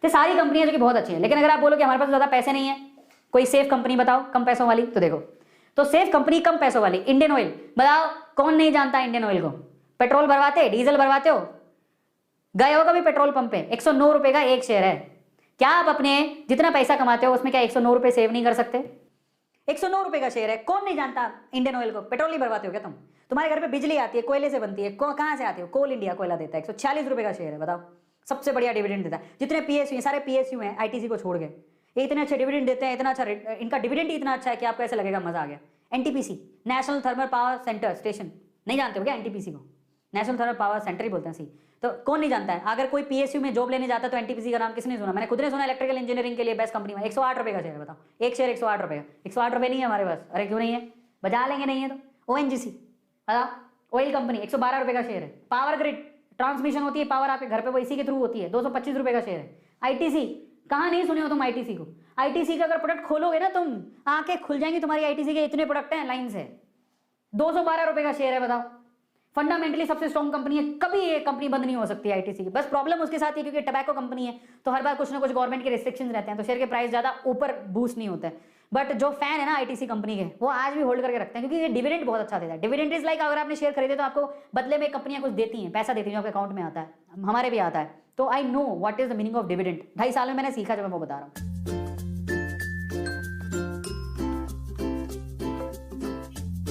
ये सारी कंपनियां जो कि बहुत अच्छी हैं, लेकिन अगर आप बोलो कि हमारे पास ज्यादा पैसे नहीं है, कोई सेफ कंपनी बताओ कम पैसों वाली, तो देखो, तो सेफ कंपनी कम पैसों वाली इंडियन ऑयल। बताओ कौन नहीं जानता इंडियन ऑयल को? पेट्रोल भरवाते, डीजल भरवाते हो, गए हो कभी पेट्रोल पंप पे? 109 रुपए का एक शेयर है। क्या आप अपने जितना पैसा कमाते हो उसमें क्या 109 रुपए सेव नहीं कर सकते? 109 रुपए का शेयर है, कौन नहीं जानता इंडियन ऑयल को? पेट्रोल नहीं भरवाते हो क्या तुम? तुम्हारे घर पे बिजली आती है, कोयले से बनती है, कहां से आती है? कोल इंडिया कोयला देता है, 146 रुपए का शेयर है। बताओ, सबसे बढ़िया डिविडेंड देता है। जितने पीएसयू हैं, सारे पीएसयू हैं आईटीसी को छोड़ के, ये इतने अच्छे डिविडेंड देते हैं, इतना अच्छा इनका डिविडेंड ही इतना अच्छा है कि आपको ऐसा लगेगा मजा आ गया। NTPC, national thermal power centre station, नहीं जानते हो क्या एनटीपीसी को? नेशनल थर्मल पावर सेंटर ही बोलते हैं सी। तो कौन नहीं जानता है? अगर कोई पीएसयू में जॉब लेने जाता है तो एनटीपीसी का नाम किसने सुना? मैंने खुद ने सुना, इलेक्ट्रिकल इंजीनियरिंग के लिए बेस्ट कंपनी में। 108 रुपए का शेयर, बताओ, एक शेयर 108 रुपए का। 108 रुपए नहीं है हमारे पास। अरे क्यों नहीं है? बजा लेंगे, नहीं है तो। ओएनजीसी, बताओ, ऑयल कंपनी, 112 रुपए का शेयर है। पावर ग्रिड, ट्रांसमिशन होती है पावर आपके घर पे, वो इसी के थ्रू होती है, 225 रुपए का शेयर है। आईटीसी, कहाँ नहीं सुने हो तुम आईटीसी को? आईटीसी का अगर प्रोडक्ट खोलोगे ना तुम, आंखें खुल जाएंगी तुम्हारी। आईटीसी के इतने प्रोडक्ट हैं लाइन से, 212 रुपए का शेयर है। बताओ, फंडामेंटली सबसे स्ट्रॉन्ग कंपनी है, कभी ये कंपनी बंद नहीं हो सकती आईटीसी की। बस प्रॉब्लम उसके साथ है क्योंकि टबैको कंपनी है, तो हर बार कुछ ना कुछ गवर्नमेंट के रिस्ट्रिक्शंस रहते हैं, तो शेयर के प्राइस ज्यादा ऊपर बूस्ट नहीं होता है। बट जो फैन है ना आईटीसी कंपनी के, वो आज भी होल्ड करके रखते हैं क्योंकि ये डिविडेंड बहुत अच्छा देता है। डिविडेंड इज लाइक, अगर आपने शेयर खरीदे तो आपको बदले में कंपनियां कुछ देती हैं, पैसा देती हैं, जो आपके अकाउंट में आता है, हमारे भी आता है। तो I know what is the meaning of dividend. 2.5 साल में मैंने सीखा, जब मैं वो बता रहा हूँ।